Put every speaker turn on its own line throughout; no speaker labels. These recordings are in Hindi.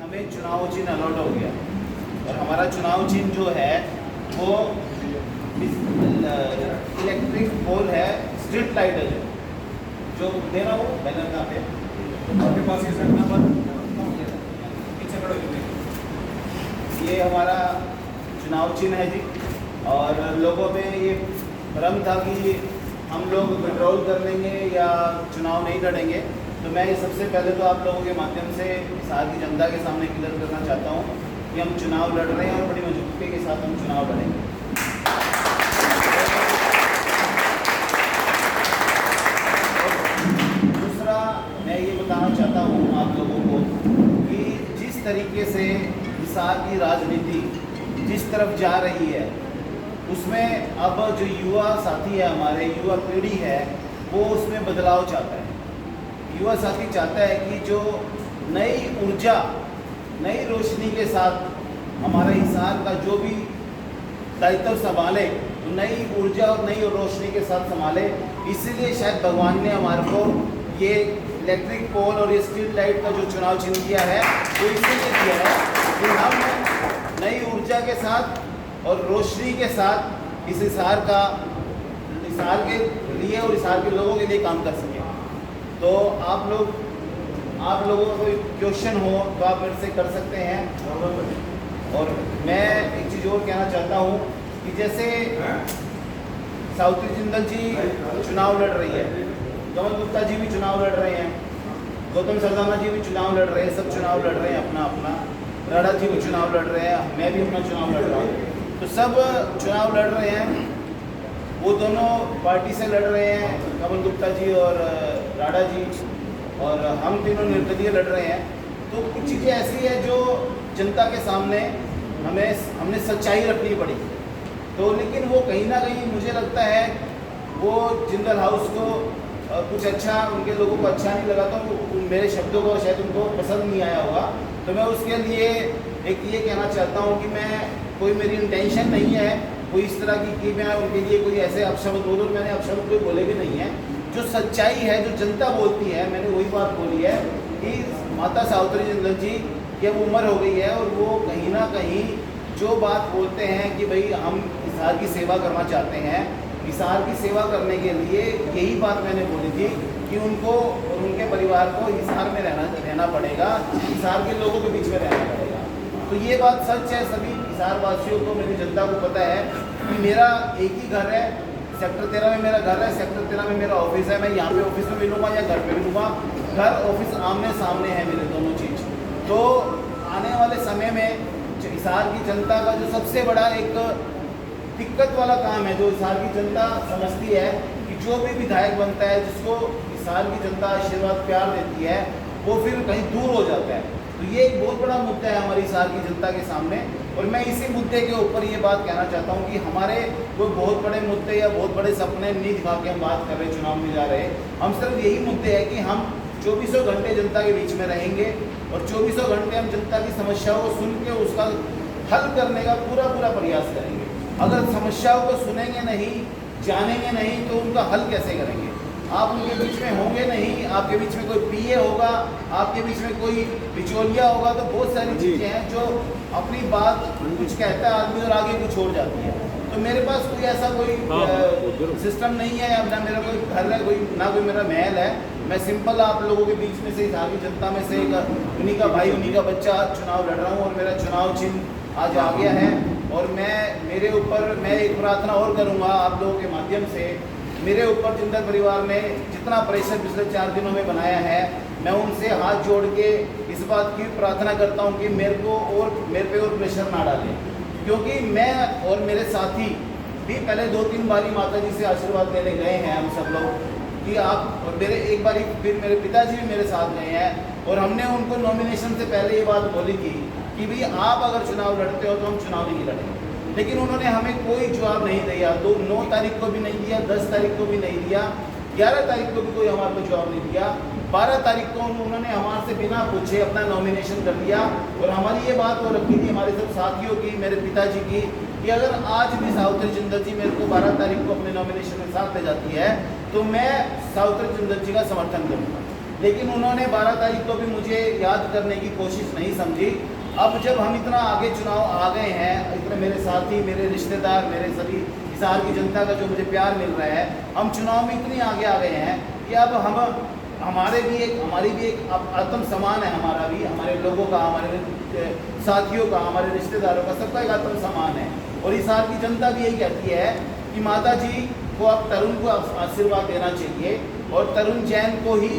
हमें चुनाव चिन्ह अलॉट हो गया और हमारा चुनाव चिन्ह जो है वो इलेक्ट्रिक पोल है, स्ट्रीट लाइट है जो दे रहा हूँ बैनर का पे आपके पास ये सर नंबर पीछे खड़े हो, ये हमारा चुनाव चिन्ह है जी। और लोगों में ये भ्रम था कि हम लोग विड्रॉल कर लेंगे या चुनाव नहीं लड़ेंगे, तो मैं ये सबसे पहले तो आप लोगों के माध्यम से हिसार की जनता के सामने क्लियर करना चाहता हूँ कि हम चुनाव लड़ रहे हैं और बड़ी मजबूती के साथ हम चुनाव लड़ेंगे। दूसरा मैं ये बताना चाहता हूँ आप लोगों को कि जिस तरीके से हिसार की राजनीति जिस तरफ जा रही है उसमें अब जो युवा साथी है, हमारे युवा पीढ़ी है, वो उसमें बदलाव चाहता है। युवा साथी चाहता है कि जो नई ऊर्जा, नई रोशनी के साथ हमारा हिसार का जो भी दायित्व संभाले, तो नई ऊर्जा और नई रोशनी के साथ संभाले। इसीलिए शायद भगवान ने हमारे को ये इलेक्ट्रिक पोल और ये स्ट्रीट लाइट का जो चुनाव चिन्ह दिया है वो इसीलिए दिया है कि हम नई ऊर्जा के साथ और रोशनी के साथ इस हिसार के लिए और हिसार के लोगों के लिए काम कर सकें। तो आप लोगों को कोई क्वेश्चन हो तो आप मेरे से कर सकते हैं। और मैं एक चीज़ और कहना चाहता हूँ कि जैसे सावित्री जिंदल जी चुनाव लड़ रही है, कमल गुप्ता जी भी चुनाव लड़ रहे हैं, गौतम सरदाना जी भी चुनाव लड़ रहे हैं, सब चुनाव लड़ रहे हैं अपना अपना, राणा जी भी चुनाव लड़ रहे हैं, मैं भी अपना चुनाव लड़ रहा हूँ। तो सब चुनाव लड़ रहे हैं, वो दोनों पार्टी से लड़ रहे हैं, कमल गुप्ता जी और राणा जी, और हम तीनों निर्दलीय लड़ रहे हैं। तो कुछ चीज़ें ऐसी है जो जनता के सामने हमने सच्चाई रखनी पड़ी। तो लेकिन वो कहीं ना कहीं मुझे लगता है वो जिंदल हाउस को कुछ अच्छा, उनके लोगों को अच्छा नहीं लगा, तो मेरे शब्दों को शायद उनको पसंद नहीं आया होगा। तो मैं उसके लिए एक ये कहना चाहता हूँ कि मैं कोई मेरी इंटेंशन नहीं है कोई इस तरह की कि मैं उनके लिए कोई ऐसे अपशब्द बोलूँ, मैंने अपशब्द कोई बोले भी नहीं है। जो सच्चाई है, जो जनता बोलती है, मैंने वही बात बोली है कि माता सावित्री जिंदल जी की अब उम्र हो गई है और वो कहीं ना कहीं जो बात बोलते हैं कि भाई हम हिसार की सेवा करना चाहते हैं, हिसार की सेवा करने के लिए यही बात मैंने बोली थी कि उनको और उनके परिवार को हिसार में रहना पड़ेगा, हिसार के लोगों के बीच में रहना पड़ेगा। तो ये बात सच है, सभी हिसार वासियों को, मेरी जनता को पता है कि मेरा एक ही घर है, सेक्टर 13 में मेरा घर है, सेक्टर 13 में मेरा ऑफिस है। मैं यहाँ पे ऑफिस में मिलूँगा या घर पे मिलूँगा, घर ऑफिस आमने सामने है मेरे दोनों चीज़। तो आने वाले समय में हिसार की जनता का जो सबसे बड़ा एक दिक्कत वाला काम है, जो हिसार की जनता समझती है कि जो भी विधायक बनता है, जिसको हिसार की जनता आशीर्वाद प्यार देती है, वो फिर कहीं दूर हो जाता है। तो ये एक बहुत बड़ा मुद्दा है हमारी हिसार की जनता के सामने। और मैं इसी मुद्दे के ऊपर ये बात कहना चाहता हूँ कि हमारे कोई बहुत बड़े मुद्दे या बहुत बड़े सपने नहीं दिखा के हम बात कर रहे, चुनाव में जा रहे, हम सिर्फ यही मुद्दे है कि हम 24 घंटे जनता के बीच में रहेंगे और 24 घंटे हम जनता की समस्याओं को सुन के उसका हल करने का पूरा प्रयास करेंगे। अगर समस्याओं को सुनेंगे नहीं, जानेंगे नहीं, तो उनका हल कैसे करेंगे? आप उनके बीच में होंगे नहीं, आपके बीच में कोई पीए होगा, आपके बीच में कोई बिचौलिया होगा, तो बहुत सारी चीज़ें हैं जो अपनी बात कुछ कहता है आदमी और आगे कुछ छोड़ जाती है। तो मेरे पास कोई ऐसा कोई सिस्टम नहीं है, ना मेरा कोई घर है, ना कोई मेरा महल है। मैं सिंपल आप लोगों के बीच में से, हिसार की जनता में से उन्हीं का भाई, उन्हीं का बच्चा चुनाव लड़ रहा हूँ और मेरा चुनाव चिन्ह आज आ गया है। और मैं एक प्रार्थना और करूँगा आप लोगों के माध्यम से। मेरे ऊपर जिंदल परिवार ने जितना प्रेशर पिछले 4 दिनों में बनाया है, मैं उनसे हाथ जोड़ के इस बात की प्रार्थना करता हूं कि मेरे पे और प्रेशर ना डालें, क्योंकि मैं और मेरे साथी भी पहले 2-3 बारी माता जी से आशीर्वाद लेने गए हैं हम सब लोग कि आप, और एक बारी फिर मेरे पिताजी भी मेरे साथ गए हैं और हमने उनको नॉमिनेशन से पहले ये बात बोली थी कि भाई आप अगर चुनाव लड़ते हो तो हम चुनाव नहीं लड़ेंगे। लेकिन उन्होंने हमें कोई जवाब नहीं दिया, 9 तारीख को भी नहीं दिया, 10 तारीख को भी नहीं दिया, 11 तारीख को भी कोई हमारे को जवाब नहीं दिया, 12 तारीख को उन्होंने हमारे से बिना पूछे अपना नॉमिनेशन कर दिया। और हमारी ये बात हो रखी थी हमारे सब साथियों की, मेरे पिताजी की, कि अगर आज भी सावित्री जिंदल जी मेरे को 12 तारीख को अपने नॉमिनेशन में साथ ले जाती है तो मैं सावित्री जिंदल जी का समर्थन करूँगा। लेकिन उन्होंने 12 तारीख को भी मुझे याद करने की कोशिश नहीं समझी। अब जब हम इतना आगे चुनाव आ गए हैं, इतने मेरे साथी, मेरे रिश्तेदार, मेरे सभी हिसार की जनता का जो मुझे प्यार मिल रहा है, हम चुनाव में इतनी आगे आ गए हैं कि अब हमारी भी एक आत्म सम्मान है, हमारा भी, हमारे लोगों का, हमारे साथियों का, हमारे रिश्तेदारों का, सबका एक आत्म सम्मान है। और हिसार की जनता भी यही कहती है कि माता जी को अब तरुण को आशीर्वाद देना चाहिए और तरुण जैन को ही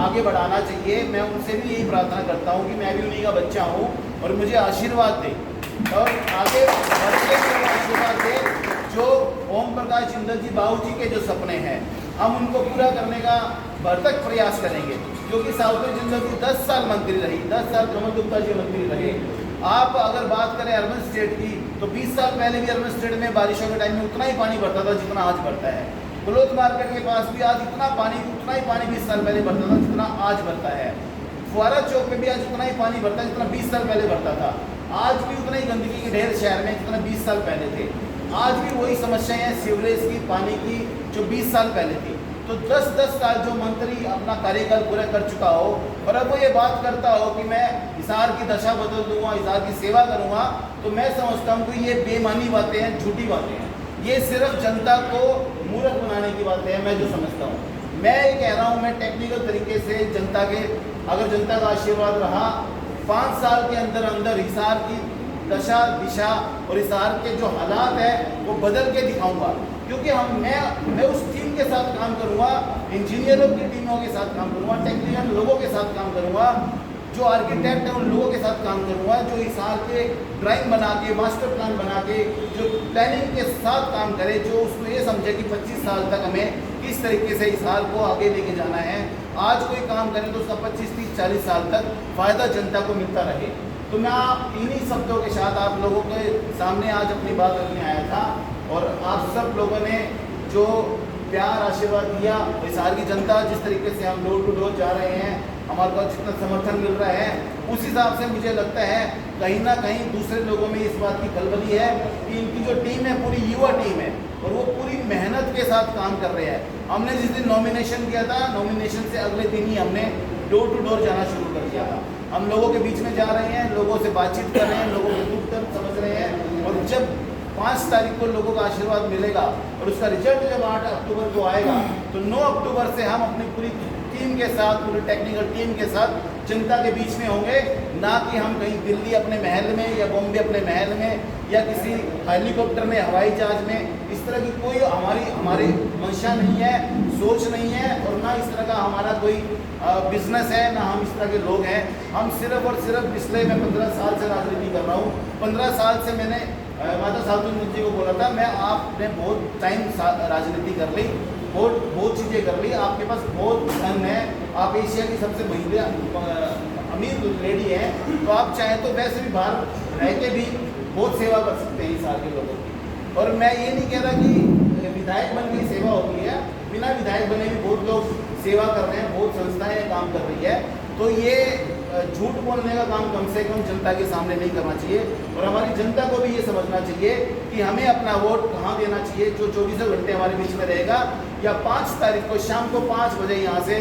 आगे बढ़ाना चाहिए। मैं उनसे भी यही प्रार्थना करता हूँ कि मैं भी उन्हीं का बच्चा हूँ और मुझे आशीर्वाद दे और आगे बढ़ते हुए आशीर्वाद दे। जो ओम प्रकाश जिंदल जी बाबू जी के जो सपने हैं, हम उनको पूरा करने का भरसक प्रयास करेंगे, क्योंकि सावित्री जिंदल जी 10 साल मंत्री रही, 10 साल कमल गुप्ता जी मंत्री रहे। आप अगर बात करें अर्बन स्टेट की, तो 20 साल पहले भी अर्बन स्टेट में बारिशों के टाइम में उतना ही पानी भरता था जितना आज भरता है। क्लोथ मार्केट के पास भी आज उतना ही पानी 20 साल पहले भरता था जितना आज भरता है। फुआरा चौक में भी आज उतना ही पानी भरता है जितना 20 साल पहले भरता था। आज भी उतना ही गंदगी के ढेर शहर में जितना 20 साल पहले थे। आज भी वही समस्याएं हैं सीवरेज की, पानी की, जो 20 साल पहले थी। तो 10-10 साल जो मंत्री अपना कार्यकाल पूरा कर चुका हो और अब वो ये बात करता हो कि मैं हिसार की दशा बदल दूंगा, हिसार की सेवा करूंगा, तो मैं समझता हूँ कि ये बेमानी बातें हैं, झूठी बातें हैं। ये सिर्फ जनता को मूर्ख बनाने की बातें हैं, मैं जो समझता हूँ। मैं ये कह रहा हूँ, मैं टेक्निकल तरीके से जनता के, अगर जनता का आशीर्वाद रहा, 5 साल के अंदर अंदर हिसार की दशा दिशा और हिसार के जो हालात है वो बदल के दिखाऊंगा। क्योंकि मैं उस टीम के साथ काम करूंगा, इंजीनियरों की टीमों के साथ काम करूंगा, टेक्निकल लोगों के साथ काम करूंगा, जो आर्किटेक्ट हैं उन लोगों के साथ काम करूंगा, जो हिसार के ड्राइंग बना के, मास्टर प्लान बना के, जो प्लानिंग के साथ काम करे, जो उसको ये समझे कि 25 साल तक हमें किस तरीके से हिसार को आगे लेके जाना है। आज कोई काम करें तो उसका 25, 30, 40 साल तक फ़ायदा जनता को मिलता रहे। तो मैं इन्हीं शब्दों के साथ आप लोगों के सामने आज अपनी बात रखने आया था और आप सब लोगों ने जो प्यार आशीर्वाद दिया, हिसार की जनता जिस तरीके से हम डोर टू डोर जा रहे हैं, हमारे पास जितना समर्थन मिल रहा है, उस हिसाब से मुझे लगता है कहीं ना कहीं दूसरे लोगों में इस बात की खलबली है कि इनकी जो टीम है पूरी युवा टीम है और वो पूरी मेहनत के साथ काम कर रहे हैं। हमने जिस दिन नॉमिनेशन किया था, नॉमिनेशन से अगले दिन ही हमने डोर टू डोर जाना शुरू कर दिया था। हम लोगों के बीच में जा रहे हैं, लोगों से बातचीत कर रहे हैं, लोगों के दुख दर्द समझ रहे हैं और जब 5 तारीख को लोगों का आशीर्वाद मिलेगा और उसका रिजल्ट जब 8 अक्टूबर को आएगा, तो 9 अक्टूबर से हम अपनी पूरी टीम के साथ, पूरी टेक्निकल टीम के साथ जनता के बीच में होंगे, ना कि हम कहीं दिल्ली अपने महल में या बॉम्बे अपने महल में या किसी हेलीकॉप्टर में, हवाई जहाज में। इस तरह की कोई हमारी मंशा नहीं है, सोच नहीं है और ना इस तरह का हमारा कोई बिजनेस है, ना हम इस तरह के लोग हैं। हम सिर्फ और सिर्फ पिछले मैं 15 साल से राजनीति कर रहा हूँ। 15 साल से मैंने माता सावित्री जी को बोला था, मैं आपने बहुत टाइम राजनीति कर ली, बहुत चीज़ें कर ली, आपके पास बहुत धन है, आप एशिया की सबसे अमीर लेडी है, तो आप चाहें तो वैसे भी बाहर रह के भी बहुत सेवा कर सकते हैं इस के लोगों की। और मैं ये नहीं कह रहा कि विधायक बन के सेवा होती है, बिना विधायक बने भी बहुत लोग सेवा कर रहे हैं, बहुत संस्थाएं काम कर रही है। तो ये झूठ बोलने का काम कम से कम जनता के सामने नहीं करना चाहिए और हमारी जनता को भी ये समझना चाहिए कि हमें अपना वोट कहाँ देना चाहिए, जो 24 घंटे हमारे बीच में रहेगा, या 5 तारीख को शाम को 5 बजे यहाँ से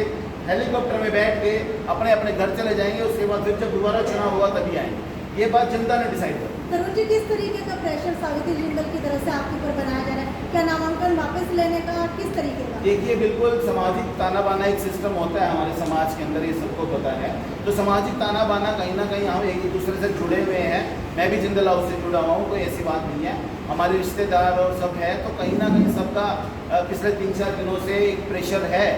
हेलीकॉप्टर में बैठ के अपने अपने घर चले जाएंगे। उसके बाद फिर जब दोबारा चुनाव होगा तभी आएंगे। ये बात जनता ने डिसाइड कर।
तरुण जी, किस तरीके का प्रेशर सावित्री जिंदल की तरफ से आपके ऊपर बनाया जा रहा है? क्या नामांकन वापस लेने का, किस तरीके का?
देखिए, बिल्कुल सामाजिक ताना बाना एक सिस्टम होता है हमारे समाज के अंदर, ये सबको पता है। तो सामाजिक ताना बाना कहीं ना कहीं हम एक दूसरे से जुड़े हुए हैं। मैं भी जिंदल हाउस से जुड़ा हुआ हूँ, कोई ऐसी बात नहीं है। हमारे रिश्तेदार और सब है, तो कहीं ना कहीं सबका पिछले 3-4 दिनों से एक प्रेशर है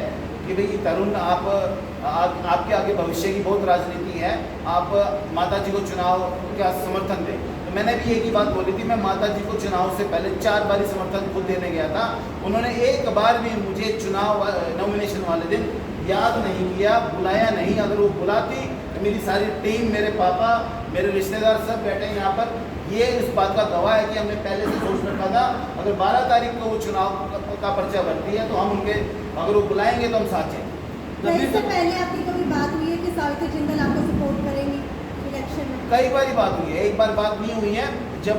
कि भाई तरुण, आपके आगे भविष्य की बहुत राजनीति है, आप माता जी को चुनाव का समर्थन दें। तो मैंने भी एक ही बात बोली थी, मैं माता जी को चुनाव से पहले 4 बार समर्थन खुद देने गया था। उन्होंने एक बार भी मुझे चुनाव नॉमिनेशन वाले दिन याद नहीं किया, बुलाया नहीं। अगर वो बुलाती तो मेरी सारी टीम, मेरे पापा, मेरे रिश्तेदार सब बैठे यहाँ पर, ये इस बात का गवाह है कि हमने पहले से सोच रखा था अगर 12 तारीख को वो चुनाव का पर्चा भरती है तो हम उनके, अगर वो बुलाएंगे तो हम साथ जाएंगे।
इससे पहले आपकी कभी बात हुई है कि सावित्री जिंदल आपको सपोर्ट करेंगी इलेक्शन में?
कई बार बात हुई है, एक बार बात नहीं हुई है। जब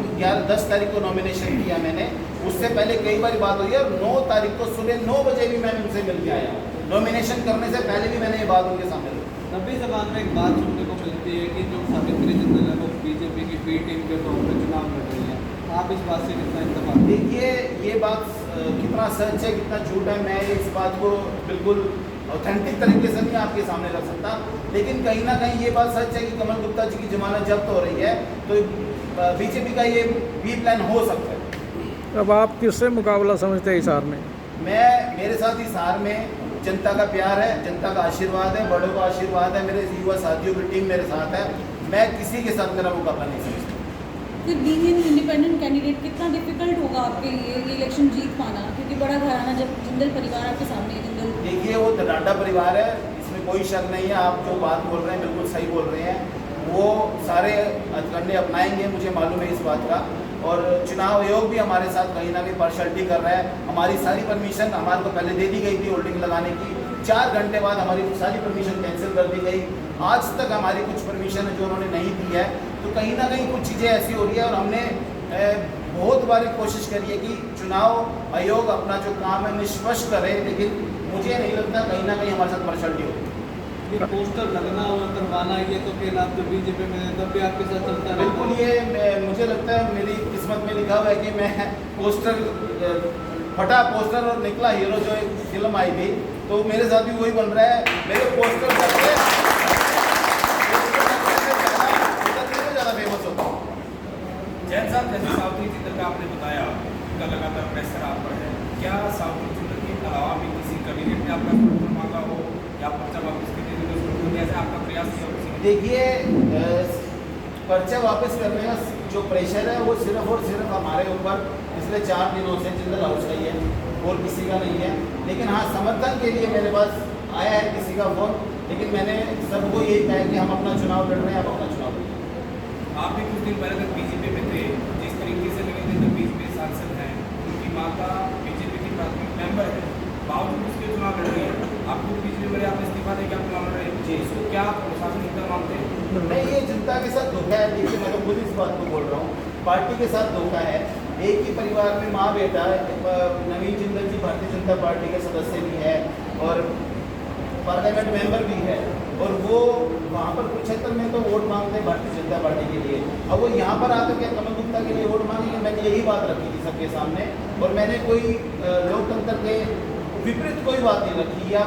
10 तारीख को नॉमिनेशन किया मैंने, उससे पहले कई बार बात हुई है और 9 तारीख को सुबह 9 बजे भी मैं उनसे मिल के आया। नॉमिनेशन करने से पहले भी मैंने ये बात उनके सामने रखी।
नब्बे ज़बान में एक बात सुनने को मिलती है कि जो सावित्री जिंदल है वो बीजेपी की बी टीम के तौर पर चुनाव लड़ रही है, आप इस बात से कितना इत्तेफाक?
देखिए ये बात कितना सच है कितना झूठ है, मैं इस बात को बिल्कुल ऑथेंटिक तरीके से नहीं आपके सामने रख सकता, लेकिन कहीं ना कहीं ये बात सच है कि कमल गुप्ता जी की जमानत जब्त हो रही है, तो बीजेपी का ये बी प्लान हो सकता है।
अब आप किससे मुकाबला समझते हैं हिसार में?
मेरे साथ हिसार में जनता का प्यार है, जनता का आशीर्वाद है, बड़ों का आशीर्वाद है, मेरे युवा साथियों की टीम मेरे साथ है, मैं किसी के साथ मेरा मुकाबला नहीं समझता।
फिर बीइंग एन इंडिपेंडेंट कैंडिडेट कितना डिफिकल्ट होगा आपके लिए ये इलेक्शन जीत पाना, क्योंकि बड़ा घराना जब जिंदल परिवार आपके सामने है, जिंदल
देखिए वो डराडा परिवार है, इसमें कोई शक नहीं है, आप जो बात बोल रहे हैं बिल्कुल सही बोल रहे हैं, वो सारे हथकंडे अपनाएंगे, मुझे मालूम है इस बात का, और चुनाव आयोग भी हमारे साथ कहीं ना कहीं पार्शलिटी कर रहा है। हमारी सारी परमिशन हमारे को पहले दे दी गई थी होल्डिंग लगाने की, 4 घंटे बाद हमारी सारी परमिशन कैंसिल कर दी गई, आज तक हमारी कुछ परमिशन है जो उन्होंने नहीं दी है, तो कहीं ना कहीं कुछ चीज़ें ऐसी हो रही है, और हमने बहुत बार कोशिश करी है कि चुनाव आयोग अपना जो काम है निष्पक्ष करे, लेकिन मुझे नहीं लगता कहीं ना कहीं हमारे साथ पार्शलिटी होगी।
ये पोस्टर लगना और करवाना ये तो फिर आप जो बीजेपी में हैं तब भी आपके साथ चलता है।
बिल्कुल ये मुझे लगता है मेरी किस्मत में लिखा हुआ है कि मैं पोस्टर फटा पोस्टर और निकला हीरो जो एक फिल्म आई थी, तो मेरे साथ भी वही बन रहा है, मेरे पोस्टर करके ज़्यादा फेमस होता हूँ।
जैन साहब, जैसे सावित्री जिंदल का आपने बताया उनका लगातार प्रेशर आप पर है, क्या सावित्री जिंदल के अलावा भी किसी कैंडिडेट ने आपका समर्थन मांगा हो या पर्चा वापस करने के ऐसा आपका प्रयास किया हो?
देखिए पर्चा वापस करने का जो प्रेशर है वो सिर्फ और सिर्फ हमारे ऊपर पिछले 4 दिनों से जिंदल हाउस का ही है और किसी का नहीं है, लेकिन हाँ समर्थन के लिए मेरे पास आया है किसी का फोन, लेकिन मैंने सबको यही कहा कि हम अपना चुनाव लड़ रहे हैं, आप अपना चुनाव लड़ रहे हैं।
आप भी कुछ दिन पहले तक बीजेपी में थे, जिस तरीके से लगे थे जब बीजेपी सांसद हैं, उनकी माता बीजेपी की प्राथमिक मेंबर है, बावजूद उसके चुनाव लड़ रही है, आपको पिछले बार आपने इस्तीफा दे के आप चुनाव लड़ रहे हैं, इसको क्या प्रशासन इतना मानते हैं?
नहीं, ये जनता के साथ धोखा है। देखिए मैं तो खुद इस बात को बोल रहा हूँ, पार्टी के साथ धोखा है। एक ही परिवार में माँ बेटा, नवीन जिंदल जी भारतीय जनता पार्टी के सदस्य भी है और पार्लियामेंट मेंबर भी है, और वो वहाँ पर कुरुक्षेत्र में तो वोट मांगते हैं भारतीय जनता पार्टी के लिए, अब वो यहाँ पर आकर के कमल गुप्ता के लिए वोट मांगेंगे। मैंने यही बात रखी थी सबके सामने, और मैंने कोई लोकतंत्र के विपरीत कोई बात नहीं रखी, या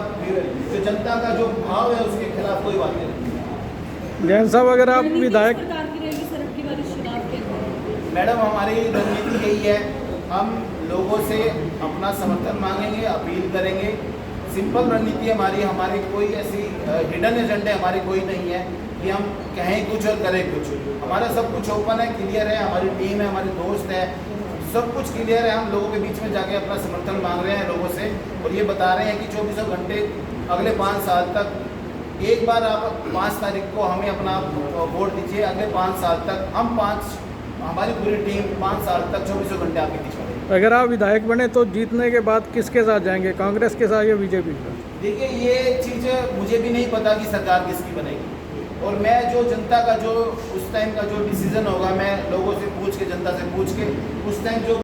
जो जनता का जो भाव है उसके खिलाफ कोई बात नहीं रखी।
जैन साहब, अगर आप विधायक
मैडम हमारी रणनीति यही है, हम लोगों से अपना समर्थन मांगेंगे, अपील करेंगे, सिंपल रणनीति हमारी, हमारी कोई ऐसी हिडन एजेंडे हमारी कोई नहीं है कि हम कहें कुछ और करें कुछ, हमारा सब कुछ ओपन है, क्लियर है, हमारी टीम है, हमारे दोस्त है, सब कुछ क्लियर है। हम लोगों के बीच में जाके अपना समर्थन मांग रहे हैं लोगों से, और ये बता रहे हैं कि 24 घंटे अगले 5 साल तक, एक बार आप 5 तारीख को हमें अपना वोट दीजिए, अगले 5 साल तक हमारी पूरी टीम 5 साल तक 24 घंटे आपके पीछे रहेगी।
अगर आप विधायक बने तो जीतने के बाद किसके साथ जाएंगे, कांग्रेस के साथ या बीजेपी के साथ?
देखिए ये चीज़ मुझे भी नहीं पता कि सरकार किसकी बनेगी, और मैं जो जनता का जो उस टाइम का जो डिसीजन होगा, मैं लोगों से पूछ के, जनता से पूछ के उस टाइम जो